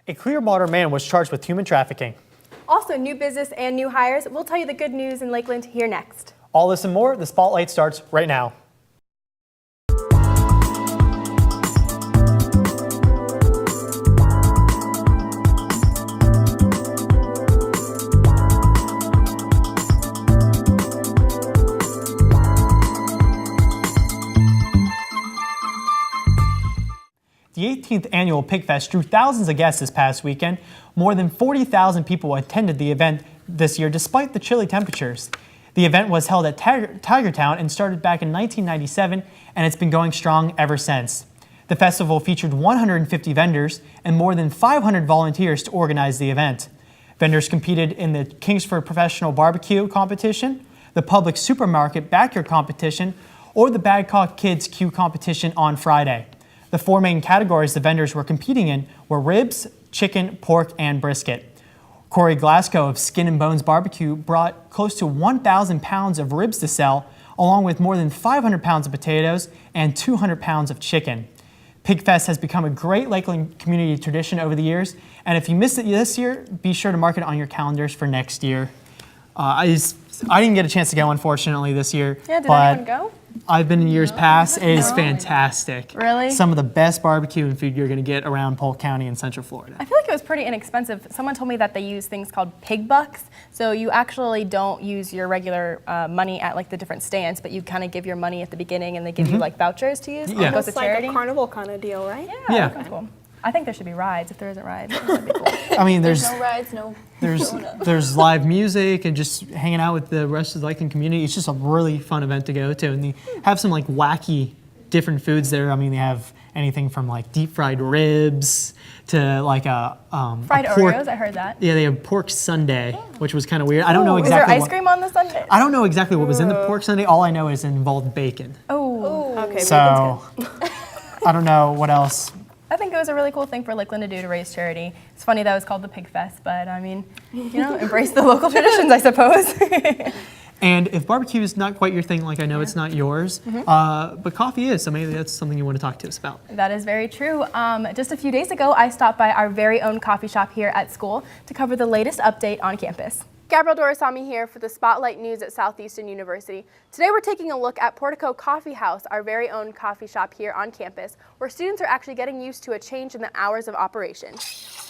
A Clearwater man was charged with human trafficking. Also, new business and new hires. We'll tell you the good news in Lakeland here next. All this and more, the Spotlight starts right now. The 18th annual Pig Fest drew thousands of guests this past weekend. More than 40,000 people attended the event this year despite the chilly temperatures. The event was held at Tigertown and started back in 1997, and it's been going strong ever since. The festival featured 150 vendors and more than 500 volunteers to organize the event. Vendors competed in the Kingsford Professional Barbecue Competition, the Public Supermarket Backyard Competition, or the Badcock Kids Q Competition on Friday. The four main categories the vendors were competing in were ribs, chicken, pork, and brisket. Corey Glasgow of Skin and Bones Barbecue brought close to 1,000 pounds of ribs to sell, along with more than 500 pounds of potatoes and 200 pounds of chicken. Pig Fest has become a great Lakeland community tradition over the years, and if you missed it this year, be sure to mark it on your calendars for next year. I didn't get a chance to go, unfortunately, this year. Yeah, did anyone go? I've been in years past. It is fantastic. Really? Some of the best barbecue and food you're going to get around Polk County in Central Florida. I feel like it was pretty inexpensive. Someone told me that they use things called pig bucks. So you actually don't use your regular money at like the different stands, but you kind of give your money at the beginning and they give you like vouchers to use. Yeah. It goes to It's like charity. a carnival kind of deal, right? Yeah. That's cool. I think there should be rides. If there isn't rides, that'd be cool. I mean, No rides, no. there's live music and just hanging out with the rest of the Lakeland community. It's just a really fun event to go to, and they have some like wacky different foods there. I mean, they have anything from like deep fried ribs to like Fried pork, Oreos, I heard that. Yeah, they have pork sundae, which was kind of weird. I don't know Is there exactly. ice cream on the sundae? I don't know exactly what was in the pork sundae. All I know is it involved bacon. Oh, okay. So I don't know what else. I think it was a really cool thing for Lakeland to do to raise charity. It's funny that it was called the Pig Fest, but I mean, you know, embrace the local traditions, I suppose. And if barbecue is not quite your thing, like I know it's not yours, but coffee is, so maybe that's something you want to talk to us about. That is very true. Just a few days ago, I stopped by our very own coffee shop here at school to cover the latest update on campus. Gabrielle Doraisamy here for the Spotlight News at Southeastern University. Today we're taking a look at Portico Coffee House, our very own coffee shop here on campus, where students are actually getting used to a change in the hours of operation.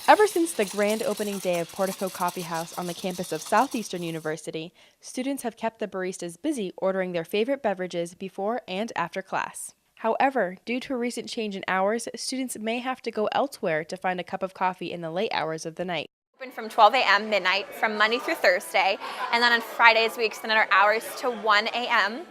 Ever since the grand opening day of Portico Coffee House on the campus of Southeastern University, students have kept the baristas busy ordering their favorite beverages before and after class. However, due to a recent change in hours, students may have to go elsewhere to find a cup of coffee in the late hours of the night. Open from 12 a.m. midnight from Monday through Thursday, and then on Fridays we extended our hours to 1 a.m.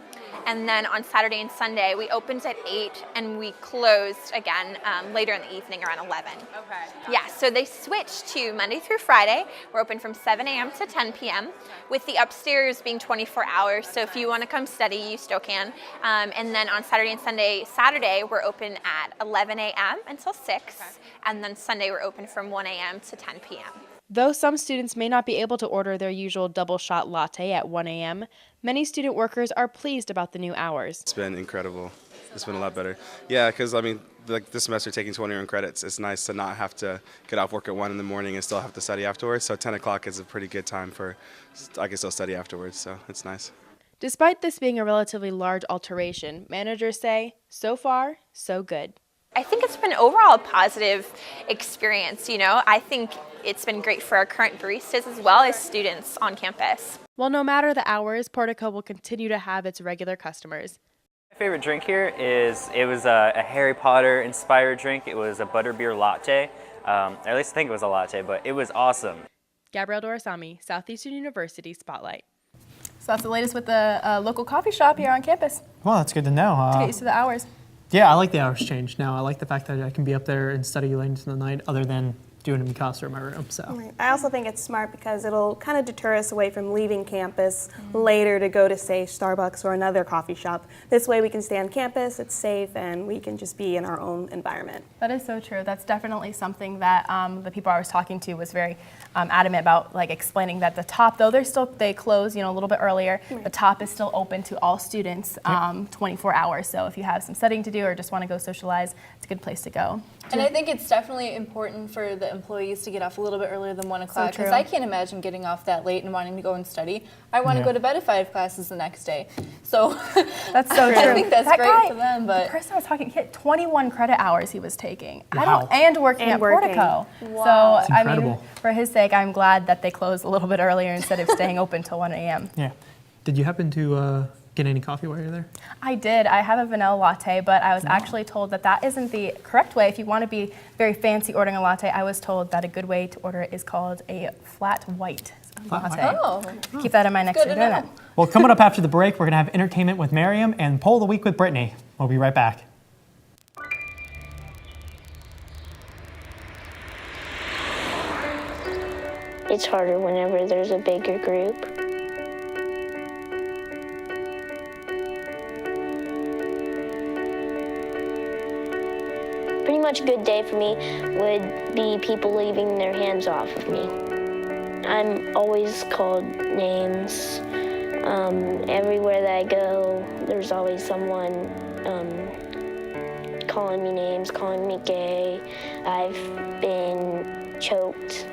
And then on Saturday and Sunday we opened at 8 and we closed again later in the evening around 11. Okay. Yeah, so they switched to Monday through Friday. We're open from 7 a.m. to 10 p.m. with the upstairs being 24 hours. So if you want to come study, you still can. And then on Saturday and Sunday, we're open at 11 a.m. until 6, and then Sunday we're open from 1 a.m. to 10 p.m. Though some students may not be able to order their usual double shot latte at 1 a.m., many student workers are pleased about the new hours. It's been incredible. It's been a lot better. Yeah, because I mean, like this semester taking 21 credits, it's nice to not have to get off work at 1 in the morning and still have to study afterwards. So 10 o'clock is a pretty good time for, I can still study afterwards, so it's nice. Despite this being a relatively large alteration, managers say, so far, so good. I think it's been overall a positive experience, you know. I think it's been great for our current baristas as well as students on campus. Well, no matter the hours, Portico will continue to have its regular customers. My favorite drink here is, it was a Harry Potter inspired drink. It was a butterbeer latte. At least I think it was a latte, but it was awesome. Gabrielle Doraisamy, Southeastern University Spotlight. So that's the latest with the local coffee shop here on campus. Well, that's good to know. To get used to the hours. Yeah, I like the hours change now. I like the fact that I can be up there and study late into the night other than doing it in Casa or my room. So Right. I also think it's smart because it'll kind of deter us away from leaving campus later to go to, say, Starbucks or another coffee shop. This way we can stay on campus, it's safe, and we can just be in our own environment. That is so true. That's definitely something that the people I was talking to was very adamant about, like explaining that the top, though they close, you know, a little bit earlier, the top is still open to all students 24 hours. So if you have some studying to do or just want to go socialize, it's a good place to go. And I think it's definitely important for the employees to get off a little bit earlier than 1 o'clock, because true. I can't imagine getting off that late and wanting to go and study. I want to go to bed if I have classes the next day. So That's so true. I think that's That great guy, for them. But the person I was talking, he had 21 credit hours he was taking. Wow. And working at Portico. So, That's incredible. I mean, for his sake, I'm glad that they closed a little bit earlier instead of staying open till 1 a.m. Yeah. Did you happen to get any coffee while you're there? I did. I have a vanilla latte, but I was actually told that that isn't the correct way. If you want to be very fancy ordering a latte, I was told that a good way to order it is called a flat white latte. Oh. Keep that in mind next Good to to doing know. it. Well, coming up after the break, we're going to have entertainment with Miriam and Poll of the Week with Brittany. We'll be right back. It's harder whenever there's a bigger group. Pretty much a good day for me would be people leaving their hands off of me. I'm always called names. Everywhere that I go, there's always someone calling me names, calling me gay. I've been choked,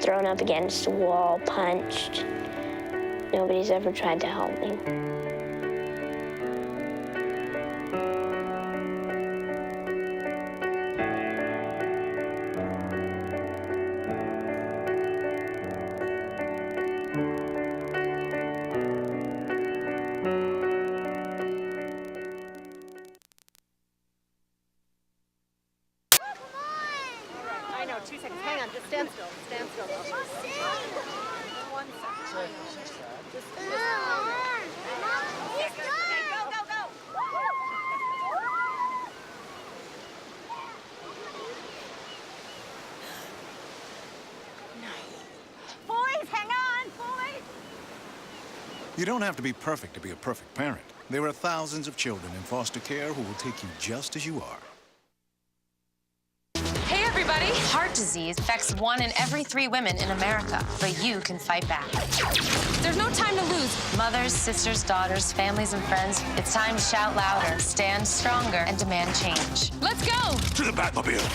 thrown up against a wall, punched. Nobody's ever tried to help me. I know, 2 seconds. Hang on, just stand still. Stand still. 1 second. Just okay, go, go, go. Boys, hang on, boys. You don't have to be perfect to be a perfect parent. There are thousands of children in foster care who will take you just as you are. Hey everybody! Heart disease affects 1 in every 3 women in America, but you can fight back. There's no time to lose. Mothers, sisters, daughters, families, and friends, it's time to shout louder, stand stronger, and demand change. Let's go! To the Batmobile!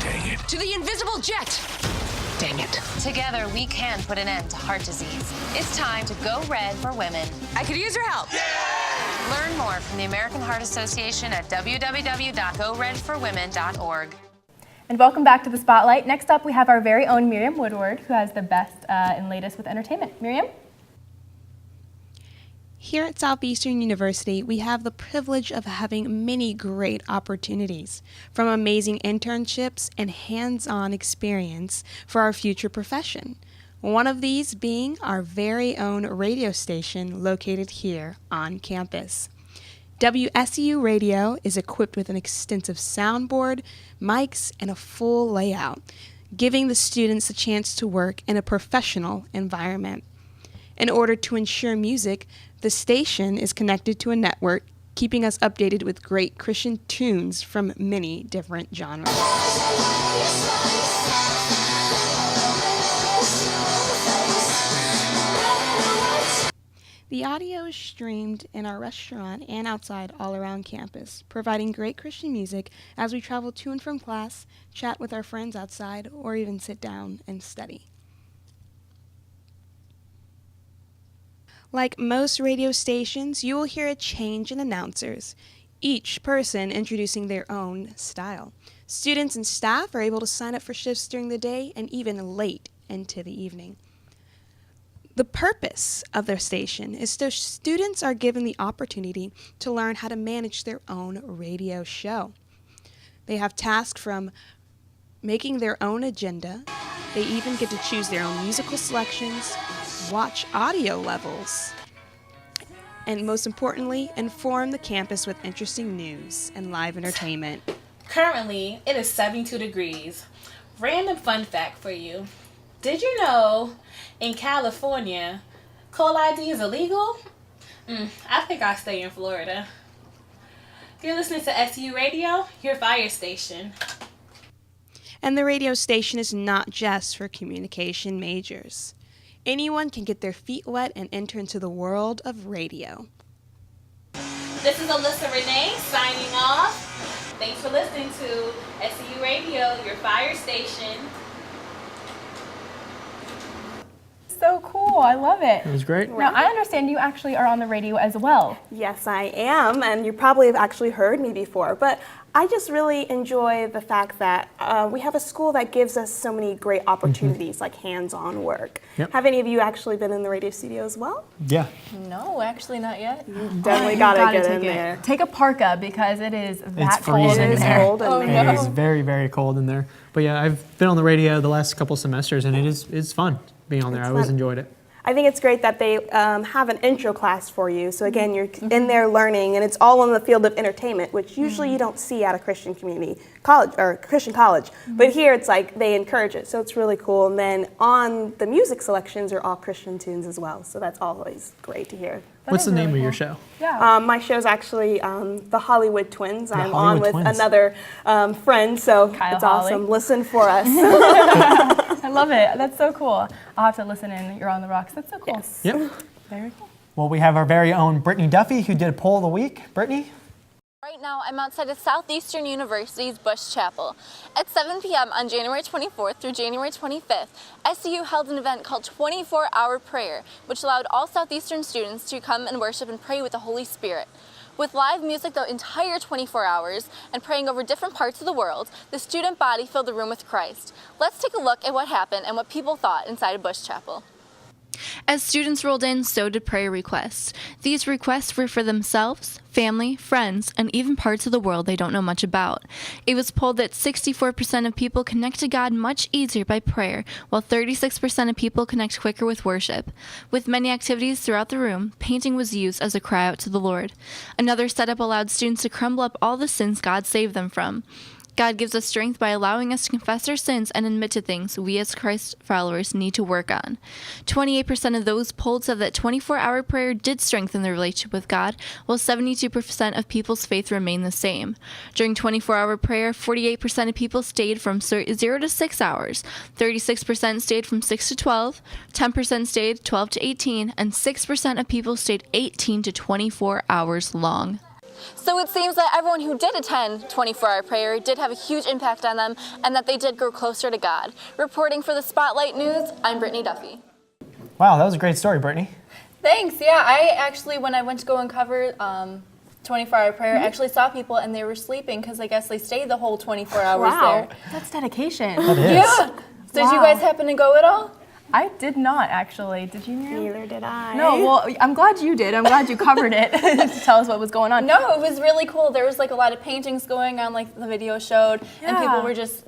Dang it. To the invisible jet! Dang it. Together, we can put an end to heart disease. It's time to go red for women. I could use your help. Yeah! Learn more from the American Heart Association at www.goredforwomen.org. And welcome back to the Spotlight. Next up, we have our very own Miriam Woodward, who has the best and latest with entertainment. Miriam? Here at Southeastern University, we have the privilege of having many great opportunities, from amazing internships and hands-on experience for our future profession. One of these being our very own radio station located here on campus. WSU Radio is equipped with an extensive soundboard, mics, and a full layout, giving the students a chance to work in a professional environment. In order to ensure music, the station is connected to a network, keeping us updated with great Christian tunes from many different genres. The audio is streamed in our restaurant and outside all around campus, providing great Christian music as we travel to and from class, chat with our friends outside, or even sit down and study. Like most radio stations, you will hear a change in announcers, each person introducing their own style. Students and staff are able to sign up for shifts during the day and even late into the evening. The purpose of their station is so students are given the opportunity to learn how to manage their own radio show. They have tasks from making their own agenda. They even get to choose their own musical selections, watch audio levels, and most importantly, inform the campus with interesting news and live entertainment. Currently, it is 72 degrees. Random fun fact for you. Did you know in California, coal ID is illegal? I think I'll stay in Florida. You're listening to SU Radio, your fire station. And the radio station is not just for communication majors. Anyone can get their feet wet and enter into the world of radio. This is Alyssa Renee signing off. Thanks for listening to SCU Radio, your fire station. So cool. I love it. It was great. Now, I understand you actually are on the radio as well. Yes, I am, and you probably have actually heard me before, but I just really enjoy the fact that we have a school that gives us so many great opportunities, like hands-on work. Yep. Have any of you actually been in the radio studio as well? Yeah. No, actually not yet. Definitely gotta get in there. Take a parka because it is that It's cold freezing in in there. there. Cold in Oh, there. no. It is very, very cold in there. But yeah, I've been on the radio the last couple semesters, and it's fun being on there. I always fun. enjoyed it. I think it's great that they have an intro class for you. So again, you're in there learning, and it's all in the field of entertainment, which usually you don't see at a Christian community college or Christian college. But here it's like they encourage it, so it's really cool. And then on the music selections are all Christian tunes as well, so that's always great to hear. What's the name of your show? Yeah. My show's actually the Hollywood Twins. I'm Hollywood on with Twins. another friend, so Kyle it's Holly. awesome. Listen for us. I love it. That's so cool. I'll have to listen in. You're on the rocks. That's so cool. Yes. Yep. Very cool. Well, we have our very own Brittany Duffy, who did a poll of the week. Brittany? Right now, I'm outside of Southeastern University's Bush Chapel. At 7 p.m. on January 24th through January 25th, SCU held an event called 24-Hour Prayer, which allowed all Southeastern students to come and worship and pray with the Holy Spirit. With live music the entire 24 hours and praying over different parts of the world, the student body filled the room with Christ. Let's take a look at what happened and what people thought inside of Bush Chapel. As students rolled in, so did prayer requests. These requests were for themselves, family, friends, and even parts of the world they don't know much about. It was polled that 64% of people connect to God much easier by prayer, while 36% of people connect quicker with worship. With many activities throughout the room, painting was used as a cry out to the Lord. Another setup allowed students to crumble up all the sins God saved them from. God gives us strength by allowing us to confess our sins and admit to things we as Christ followers need to work on. 28% of those polled said that 24-hour prayer did strengthen their relationship with God, while 72% of people's faith remained the same. During 24-hour prayer, 48% of people stayed from 0 to 6 hours, 36% stayed from 6 to 12, 10% stayed 12 to 18, and 6% of people stayed 18 to 24 hours long. So it seems that everyone who did attend 24-hour prayer did have a huge impact on them and that they did grow closer to God. Reporting for the Spotlight News, I'm Brittany Duffy. Wow, that was a great story, Brittany. Thanks. Yeah, I actually, when I went to go and cover 24-hour prayer, I actually saw people and they were sleeping because I guess they stayed the whole 24 hours there. That's dedication. That is. Yeah. So did you guys happen to go at all? I did not, actually. Did you, Miriam? Neither did I. No, well, I'm glad you did. I'm glad you covered it to tell us what was going on. No, it was really cool. There was like a lot of paintings going on, like the video showed, and people were just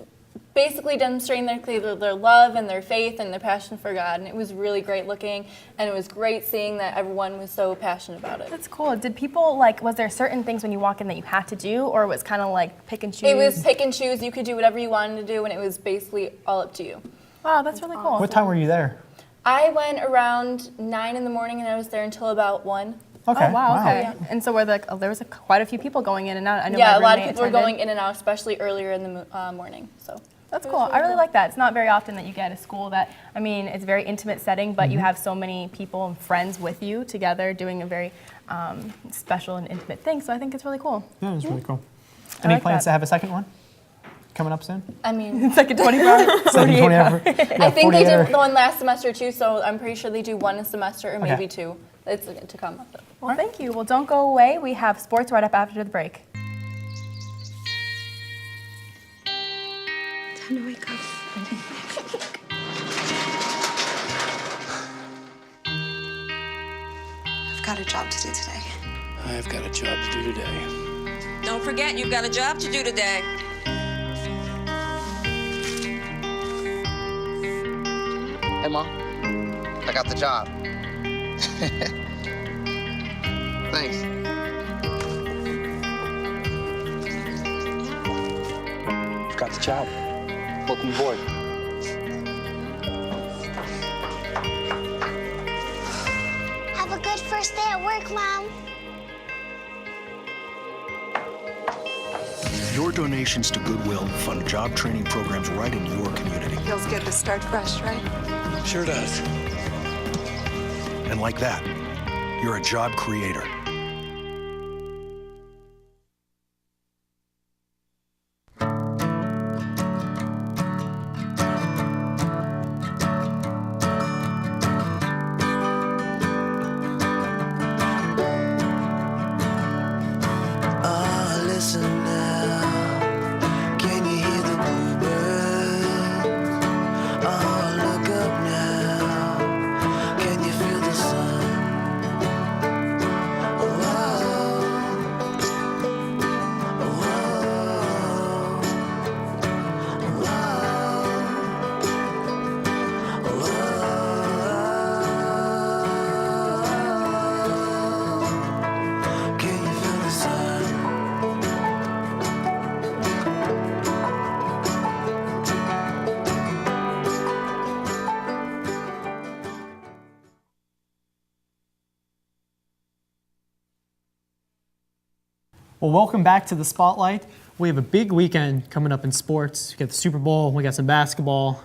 basically demonstrating their love and their faith and their passion for God, and it was really great looking, and it was great seeing that everyone was so passionate about it. That's cool. Did people, was there certain things when you walk in that you had to do, or was it kind of like pick and choose? It was pick and choose. You could do whatever you wanted to do, and it was basically all up to you. Wow, that's really cool. What time were you there? I went around 9 in the morning, and I was there until about 1. Okay. Oh, wow, okay. Yeah. And so there was quite a few people going in and out. I know yeah, my a lot of roommate people were attended. going in and out, especially earlier in the morning. So That's cool. I really like that. It's not very often that you get a school that, I mean, it's a very intimate setting, but you have so many people and friends with you together doing a very special and intimate thing. So I think it's really cool. Yeah, it was really cool. Any like plans that. to have a second one coming up soon? I mean, it's like a 24-hour, 48 hour. I think they did one last semester too, so I'm pretty sure they do one a semester or maybe two. It's to come up. Well, thank you. Well, don't go away. We have sports right up after the break. Time to wake up. I've got a job to do today. I've got a job to do today. Don't forget, you've got a job to do today. Hey, Mom. I got the job. Thanks. I've got the job. Welcome aboard. Have a good first day at work, Mom. Your donations to Goodwill fund job training programs right in your community. Feels good to start fresh, right? Sure does. And like that, you're a job creator. Well, welcome back to the Spotlight. We have a big weekend coming up in sports. We got the Super Bowl, we got some basketball,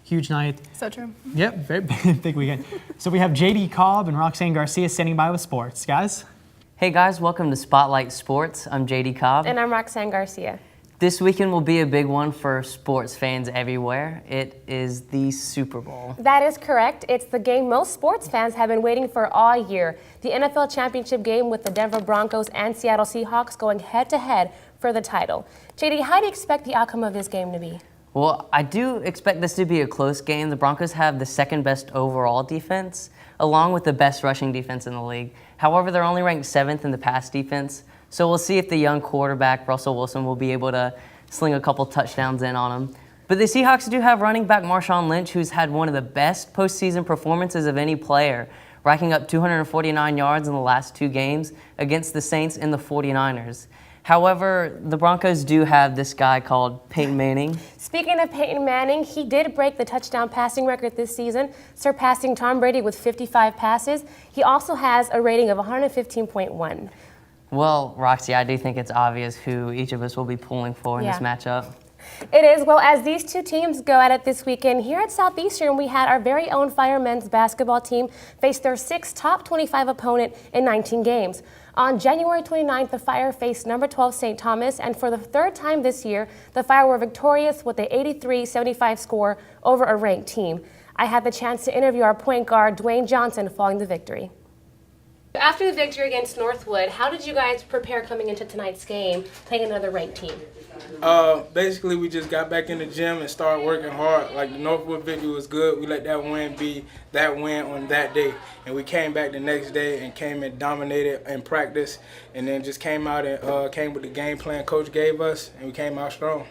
huge night. So true. Yep, very big weekend. So we have JD Cobb and Roxanne Garcia standing by with sports. Guys? Hey guys, welcome to Spotlight Sports. I'm JD Cobb. And I'm Roxanne Garcia. This weekend will be a big one for sports fans everywhere. It is the Super Bowl. That is correct. It's the game most sports fans have been waiting for all year. The NFL championship game with the Denver Broncos and Seattle Seahawks going head-to-head for the title. JD, how do you expect the outcome of this game to be? Well, I do expect this to be a close game. The Broncos have the second best overall defense, along with the best rushing defense in the league. However, they're only ranked 7th in the pass defense. So we'll see if the young quarterback, Russell Wilson, will be able to sling a couple touchdowns in on him. But the Seahawks do have running back Marshawn Lynch, who's had one of the best postseason performances of any player, racking up 249 yards in the last 2 games against the Saints and the 49ers. However, the Broncos do have this guy called Peyton Manning. Speaking of Peyton Manning, he did break the touchdown passing record this season, surpassing Tom Brady with 55 passes. He also has a rating of 115.1. Well, Roxy, I do think it's obvious who each of us will be pulling for in this matchup. It is. Well, as these two teams go at it this weekend, here at Southeastern, we had our very own Fire men's basketball team face their 6th top 25 opponent in 19 games. On January 29th, the Fire faced number 12 St. Thomas, and for the 3rd time this year, the Fire were victorious with a 83-75 score over a ranked team. I had the chance to interview our point guard, Dwayne Johnson, following the victory. After the victory against Northwood, how did you guys prepare coming into tonight's game, playing another ranked team? Basically, we just got back in the gym and started working hard. Like, the Northwood victory was good. We let that win be that win on that day. And we came back the next day and came and dominated in practice, and then just came out and came with the game plan Coach gave us, and we came out strong.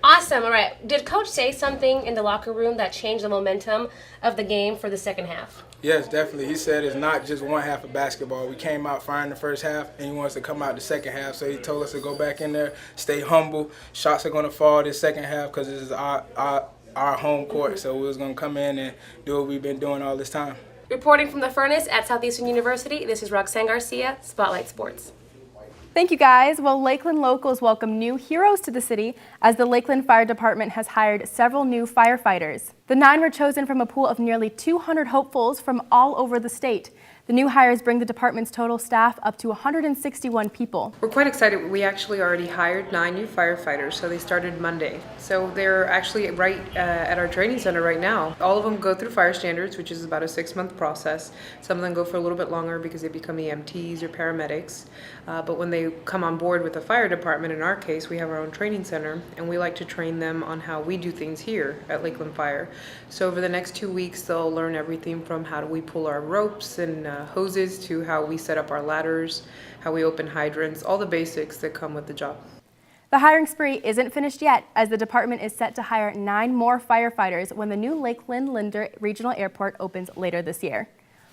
Awesome. All right. Did Coach say something in the locker room that changed the momentum of the game for the second half? Yes, definitely. He said it's not just one half of basketball. We came out firing the first half, and he wants to come out the second half. So he told us to go back in there, stay humble. Shots are going to fall this second half because this is our home court. So we was going to come in and do what we've been doing all this time. Reporting from the Furnace at Southeastern University, this is Roxanne Garcia, Spotlight Sports. Thank you, guys. Well, Lakeland locals welcome new heroes to the city as the Lakeland Fire Department has hired several new firefighters. The 9 were chosen from a pool of nearly 200 hopefuls from all over the state. The new hires bring the department's total staff up to 161 people. We're quite excited. We actually already hired 9 new firefighters, so they started Monday. So they're actually right at our training center right now. All of them go through fire standards, which is about a 6-month process. Some of them go for a little bit longer because they become EMTs or paramedics. But when they come on board with the fire department, in our case, we have our own training center, and we like to train them on how we do things here at Lakeland Fire. So over the next 2 weeks, they'll learn everything from how do we pull our ropes and hoses to how we set up our ladders, how we open hydrants, all the basics that come with the job. The hiring spree isn't finished yet, as the department is set to hire 9 more firefighters when the new Lakeland Linder Regional Airport opens later this year.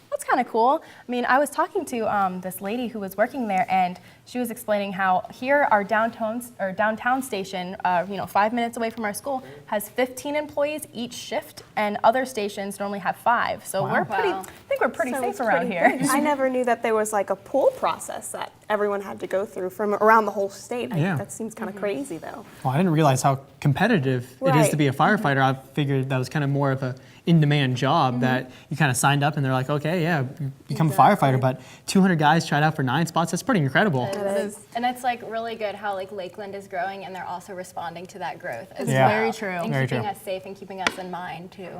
That's kind of cool. I mean, I was talking to this lady who was working there, and she was explaining how here our downtown station, 5 minutes away from our school, has 15 employees each shift, and other stations normally have 5. So I think we're pretty safe around here. I never knew that there was like a pool process that everyone had to go through from around the whole state. That seems kind of crazy, though. Well, I didn't realize how competitive it is to be a firefighter. I figured that was kind of more of a in-demand job that you kind of signed up and they're like, okay, yeah, become a firefighter. But 200 guys tried out for 9 spots. That's pretty incredible. It is. And it's like really good how like Lakeland is growing and they're also responding to that growth as well. Very true. And Very keeping true. us safe and keeping us in mind too.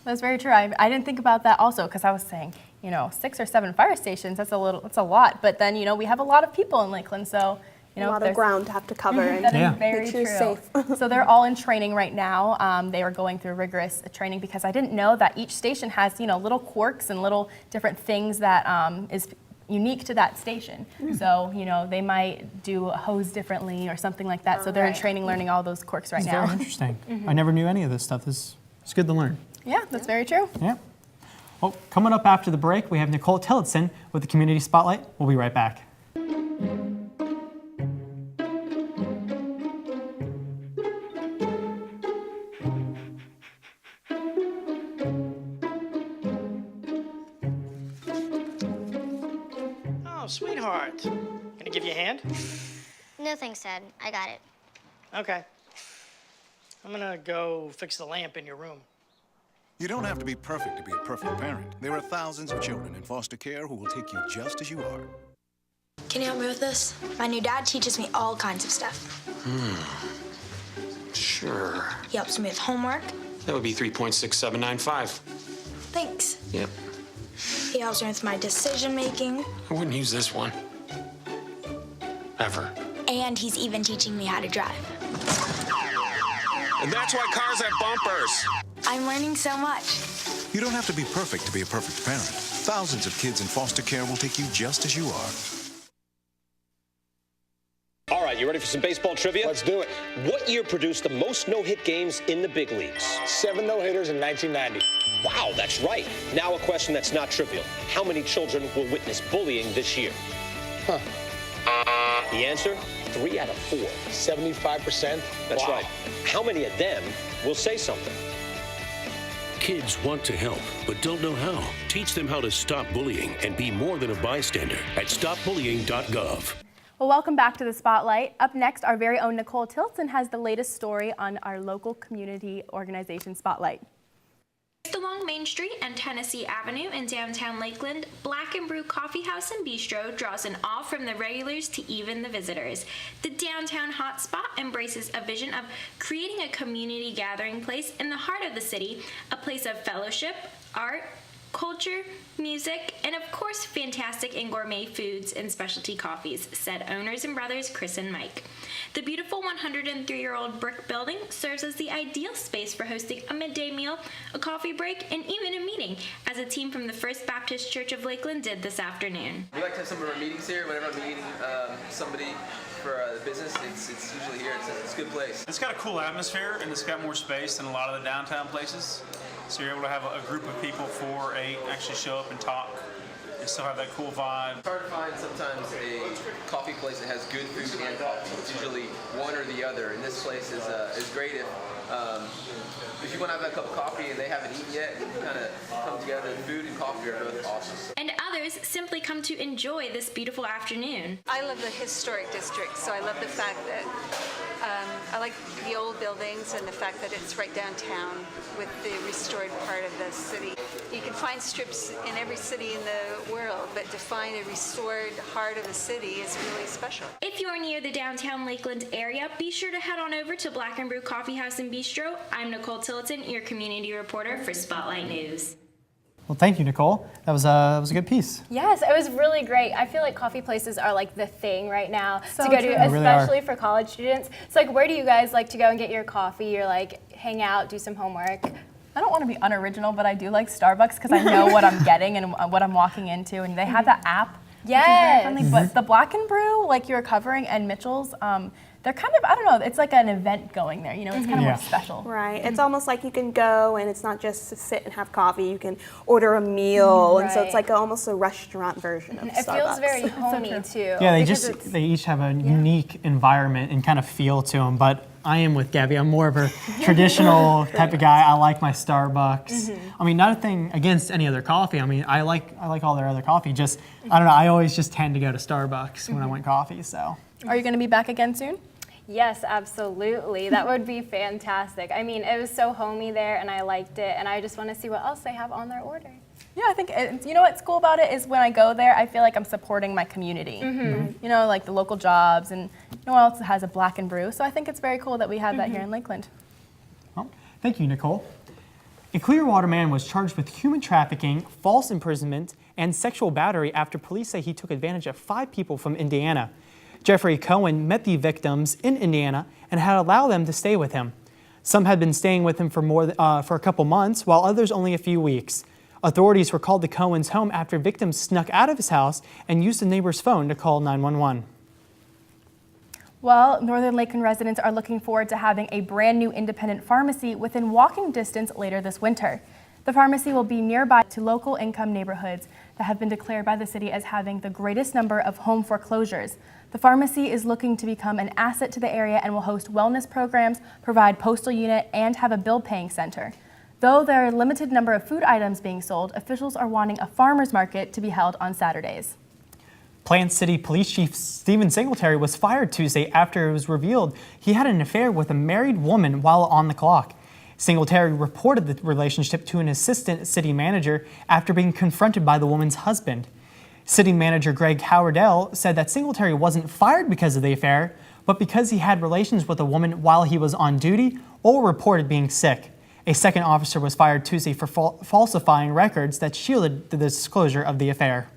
That's very true. I didn't think about that also because I was saying, 6 or 7 fire stations, that's a lot. But then, we have a lot of people in Lakeland, so a lot of ground to have to cover. And that is very make sure true. you're safe. So they're all in training right now. They are going through rigorous training because I didn't know that each station has, little quirks and little different things that is unique to that station. So, they might do a hose differently or something like that. So they're in training learning all those quirks right now. Very interesting. I never knew any of this stuff. It's good to learn. Yeah, that's very true. Yeah. Well, coming up after the break, we have Nicole Tillotson with the Community Spotlight. We'll be right back. Sweetheart, can I give you a hand? No thanks, Dad. I got it. Okay. I'm gonna go fix the lamp in your room. You don't have to be perfect to be a perfect parent. There are thousands of children in foster care who will take you just as you are. Can you help me with this? My new dad teaches me all kinds of stuff. Sure. He helps me with homework. That would be 3.6795. Thanks. Yep. He helps me with my decision making. I wouldn't use this one. Ever. And he's even teaching me how to drive. And that's why cars have bumpers. I'm learning so much. You don't have to be perfect to be a perfect parent. Thousands of kids in foster care will take you just as you are. All right, you ready for some baseball trivia? Let's do it. What year produced the most no-hit games in the big leagues? 7 no-hitters in 1990. Wow, that's right. Now a question that's not trivial. How many children will witness bullying this year? Huh. The answer? 3 out of 4. 75%? That's Wow. right. How many of them will say something? Kids want to help, but don't know how. Teach them how to stop bullying and be more than a bystander at stopbullying.gov. Well, welcome back to the Spotlight. Up next, our very own Nicole Tilton has the latest story on our local community organization Spotlight. Along Main Street and Tennessee Avenue in downtown Lakeland, Black and Brew Coffee House and Bistro draws in all from the regulars to even the visitors. The downtown hotspot embraces a vision of creating a community gathering place in the heart of the city, a place of fellowship, art, culture, music, and of course fantastic and gourmet foods and specialty coffees, said owners and brothers Chris and Mike. The beautiful 103-year-old brick building serves as the ideal space for hosting a midday meal, a coffee break, and even a meeting, as a team from the First Baptist Church of Lakeland did this afternoon. We like to have some of our meetings here. Whenever I'm meeting somebody for the business, it's usually here. It's a good place. It's got a cool atmosphere, and it's got more space than a lot of the downtown places. So you're able to have a group of people, 4 or 8, actually show up and talk and still have that cool vibe. It's hard to find sometimes a coffee place that has good food and coffee. It's usually one or the other, and this place is great if you want to have a cup of coffee and they haven't eaten yet, you can kind of come together. Food and coffee are both awesome. And others simply come to enjoy this beautiful afternoon. I love the historic district, so I love the fact that I like the old buildings and the fact that it's right downtown with the restored part of the city. You can find strips in every city in the world, but to find a restored heart of the city is really special. If you're near the downtown Lakeland area, be sure to head on over to Black and Brew Coffee House and Bistro. I'm Nicole Tilton, your community reporter for Spotlight News. Well, thank you, Nicole. That was a good piece. Yes, it was really great. I feel like coffee places are like the thing right now So to go true. to, They really especially for college students. So like, where do you guys like to go and get your coffee or like hang out, do some homework? I don't want to be unoriginal, but I do like Starbucks because I know what I'm getting and what I'm walking into, and they have that app. Yes. Which is very friendly. But the Black and Brew, like you were covering, and Mitchell's, they're kind of, I don't know, it's like an event going there, you know, it's kind of more special. Right, it's almost like you can go and it's not just to sit and have coffee, you can order a meal, and so it's like almost a restaurant version of It Starbucks. feels very homey too. Yeah, they each have a unique environment and kind of feel to them, but I am with Gabby. I'm more of a traditional type of guy. I like my Starbucks. I mean, not a thing against any other coffee. I mean, I like all their other coffee. Just, I don't know, I always just tend to go to Starbucks when I want coffee, so. Are you going to be back again soon? Yes, absolutely. That would be fantastic. I mean, it was so homey there and I liked it, and I just want to see what else they have on their order. Yeah, I think, you know what's cool about it is when I go there, I feel like I'm supporting my community. You know, like the local jobs, and no one else has a Black and Brew, so I think it's very cool that we have that here in Lakeland. Well, thank you, Nicole. A Clearwater man was charged with human trafficking, false imprisonment, and sexual battery after police say he took advantage of 5 people from Indiana. Jeffrey Cohen met the victims in Indiana and had allowed them to stay with him. Some had been staying with him for a couple months, while others only a few weeks. Authorities were called to Cohen's home after victims snuck out of his house and used a neighbor's phone to call 911. Well, Northern Lakeland residents are looking forward to having a brand new independent pharmacy within walking distance later this winter. The pharmacy will be nearby to local income neighborhoods that have been declared by the city as having the greatest number of home foreclosures. The pharmacy is looking to become an asset to the area and will host wellness programs, provide postal unit, and have a bill paying center. Though there are a limited number of food items being sold, officials are wanting a farmer's market to be held on Saturdays. Plant City Police Chief Stephen Singletary was fired Tuesday after it was revealed he had an affair with a married woman while on the clock. Singletary reported the relationship to an assistant city manager after being confronted by the woman's husband. City manager Greg Howardell said that Singletary wasn't fired because of the affair, but because he had relations with a woman while he was on duty or reported being sick. A second officer was fired Tuesday for falsifying records that shielded the disclosure of the affair.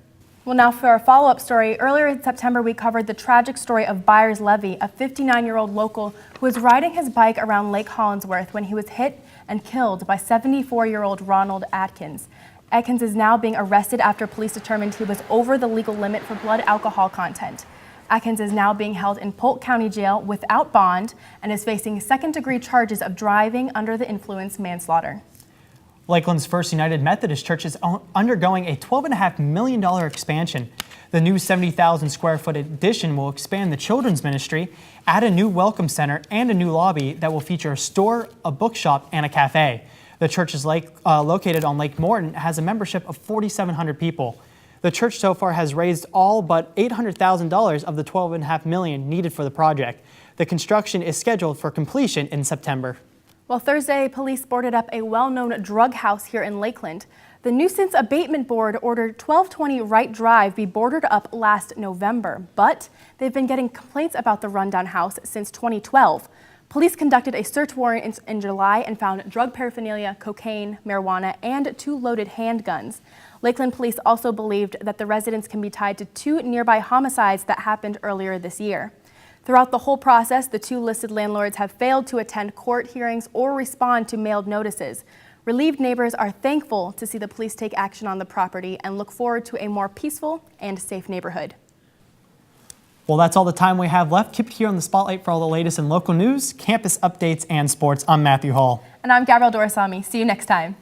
Well, now for our follow-up story. Earlier in September, we covered the tragic story of Byers Levy, a 59-year-old local who was riding his bike around Lake Hollingsworth when he was hit and killed by 74-year-old Ronald Atkins. Atkins is now being arrested after police determined he was over the legal limit for blood alcohol content. Atkins is now being held in Polk County Jail without bond and is facing second-degree charges of driving under the influence manslaughter. Lakeland's First United Methodist Church is undergoing a $12.5 million expansion. The new 70,000 square foot addition will expand the children's ministry, add a new welcome center, and a new lobby that will feature a store, a bookshop, and a cafe. The church is located on Lake Morton, has a membership of 4,700 people. The church so far has raised all but $800,000 of the $12.5 million needed for the project. The construction is scheduled for completion in September. Well, Thursday, police boarded up a well-known drug house here in Lakeland. The Nuisance Abatement Board ordered 1220 Wright Drive be boarded up last November, but they've been getting complaints about the rundown house since 2012. Police conducted a search warrant in July and found drug paraphernalia, cocaine, marijuana, and 2 loaded handguns. Lakeland police also believed that the residence can be tied to 2 nearby homicides that happened earlier this year. Throughout the whole process, the 2 listed landlords have failed to attend court hearings or respond to mailed notices. Relieved neighbors are thankful to see the police take action on the property and look forward to a more peaceful and safe neighborhood. Well, that's all the time we have left. Keep it here on the Spotlight for all the latest in local news, campus updates, and sports. I'm Matthew Hall. And I'm Gabrielle Doraisamy. See you next time.